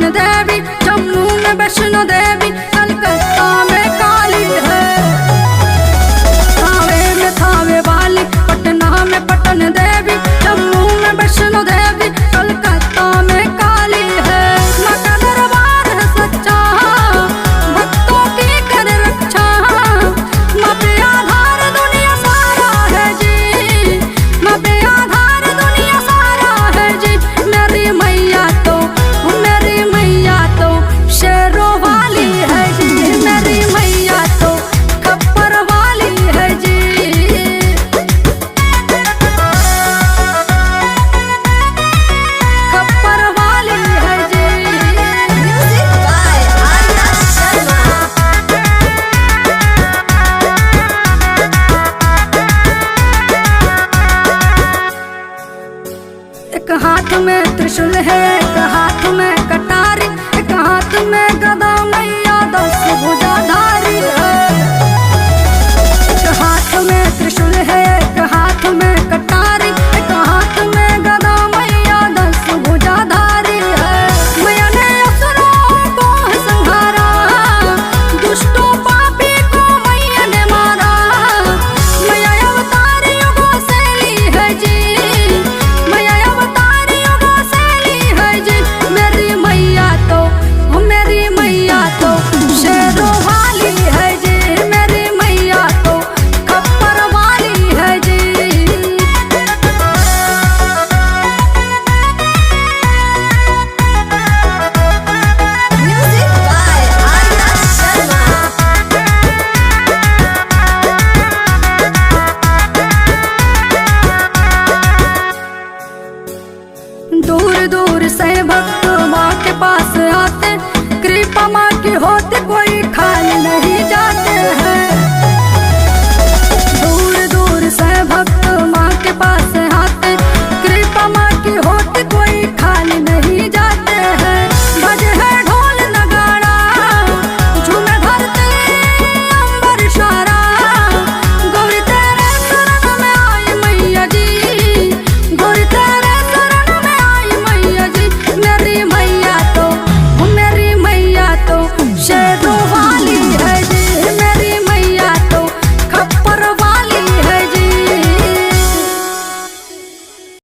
पटन देवी, जम्मू में वैष्णो देवी, कलकत्ता में काली है। थावे में थावे वाली, पटना में पटन देवी, जम्मू में वैष्णो देवी, कलकत्ता में काली है। माँ का दरबार है सच्चा, भक्तों की कर रक्षा। माँ पे आधार दुनिया सारा है जी, माँ पे आधार दुनिया सारा है जी। मेरी मैया तो शेरों वाली है जी, मेरी मैया तो खप्पर वाली है जी। खप्पर वाली है जी। Music by Arya Sharma. एक हाथ में त्रिशूल है,